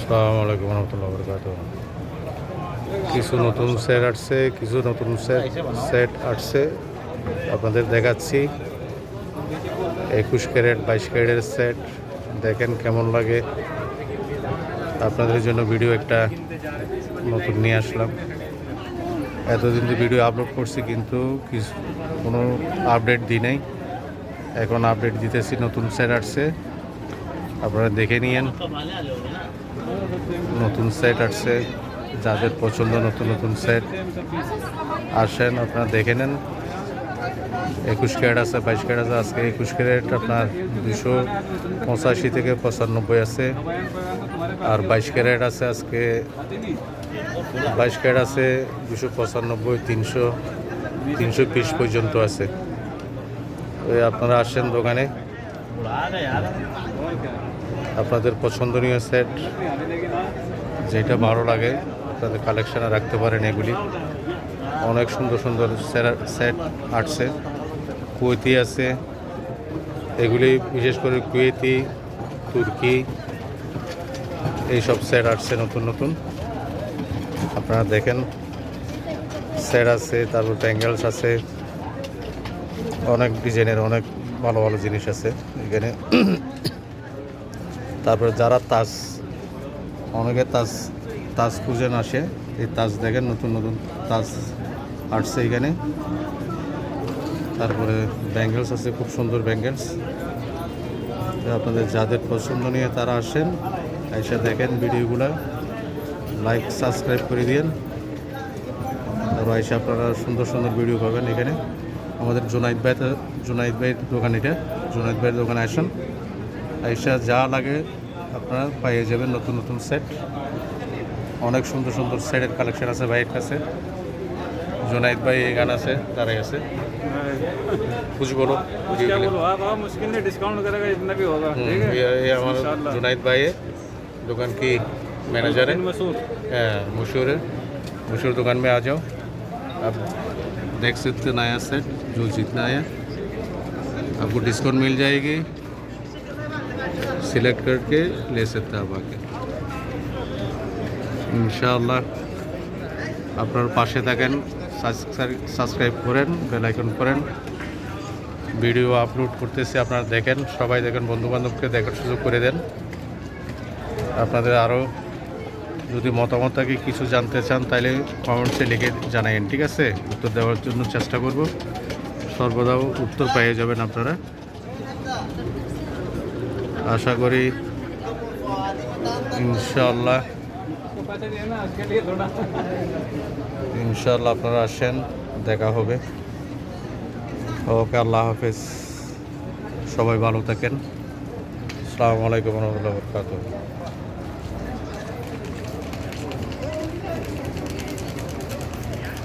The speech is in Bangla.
আসসালামু আলাইকুম রহমতুল্লাহ বরকাতুহ। কিছু নতুন সেট আসছে, কিছু নতুন সেট আসছে আপনাদের দেখাচ্ছি। 21 ক্যারেট 22 ক্যারেটের সেট দেখেন কেমন লাগে। আপনাদের জন্য ভিডিও একটা নতুন নিয়ে আসলাম। এতদিন তো ভিডিও আপলোড করছি কিন্তু কোনো আপডেট দিই নাই। এখন আপডেট দিতেছি, নতুন সেট আসছে, আপনারা দেখে নিয়েন। নতুন সেট আসছে, যাদের পছন্দ নতুন নতুন সেট আসেন আপনারা দেখে নেন। 21 ক্যারেট আছে, 22 ক্যারেট আছে। আজকে 21 ক্যারেট আপনার 285 থেকে 95 আছে, আর 22 ক্যারেট আছে আজকে 22 ক্যারেট আছে 295, 300, 320 পর্যন্ত আছে। ওই আপনারা আসেন দোকানে, আপনাদের পছন্দনীয় সেট যেটা ভালো লাগে আপনাদের কালেকশানে রাখতে পারেন। এগুলি অনেক সুন্দর সুন্দর সেট আসছে। কুয়েতি আছে, এগুলি বিশেষ করে কুয়েতি, তুর্কি এইসব সেট আসছে নতুন নতুন, আপনারা দেখেন। সেট আছে, তারপর ব্যাঙ্গেলস আছে, অনেক ডিজাইনের অনেক ভালো ভালো জিনিস আছে এখানে। তারপরে যারা তাজ, অনেকে তাজ খুঁজেন আসে, এই তাজ দেখেন, নতুন নতুন তাজ আসছে এখানে। তারপরে ব্যাঙ্গেলস আছে, খুব সুন্দর ব্যাঙ্গেলস। আপনাদের যাদের পছন্দ নিয়ে তারা আসেন, এসে দেখেন ভিডিওগুলো, লাইক সাবস্ক্রাইব করে দিন। তারপর এসে আপনারা সুন্দর সুন্দর ভিডিও পাবেন এখানে। আমাদের জুনাইদ ভাইয়ের দোকান, এটা জুনাইদ ভাইয়ের দোকানে আসেন, এসে যা লাগে আপনারা পাইয়ে যাবেন। নতুন নতুন সেট, অনেক সুন্দর সুন্দর সেটের কালেকশন আছে ভাইয়ের কাছে। জুনাইদ ভাই এখানে আছে, দাঁড়াই আছে। कुछ बोलो। क्या बोलो आप मुश्किल नहीं डिस्काउंट करेगा इतना भी होगा। ठीक है, ये हमारा जुनाइद भाई है, दुकान की मैनेजर है, मशहूर है। मशहूर दुकान में आ जाओ, आप देख सकते नया सेट जो जितना है आपको डिस्काउंट मिल जाएगी, सिलेक्ट करके ले सकते हैं आप आके। इंशाल्लाह আপনার পাশে থাকেন, সাবস্ক্রাইব করেন, বেল আইকন করেন। ভিডিও আপলোড করতেছি, আপনারা দেখেন, সবাই দেখেন, বন্ধুবান্ধবকে দেখার সুযোগ করে দেন। আপনাদের আরও যদি মতামত থাকে, কিছু জানতে চান, তাহলে কমেন্টসে লিখে জানাইন, ঠিক আছে? উত্তর দেওয়ার জন্য চেষ্টা করব, সর্বদা উত্তর পেয়ে যাবেন আপনারা, আশা করি ইনশাআল্লাহ। ইনশাআল্লাহ আপনারা আসেন, দেখা হবে। ওকে, আল্লাহ হাফেজ, সবাই ভালো থাকেন। আসসালামু আলাইকুম রহমতুল্লাহ বরকাতুহ।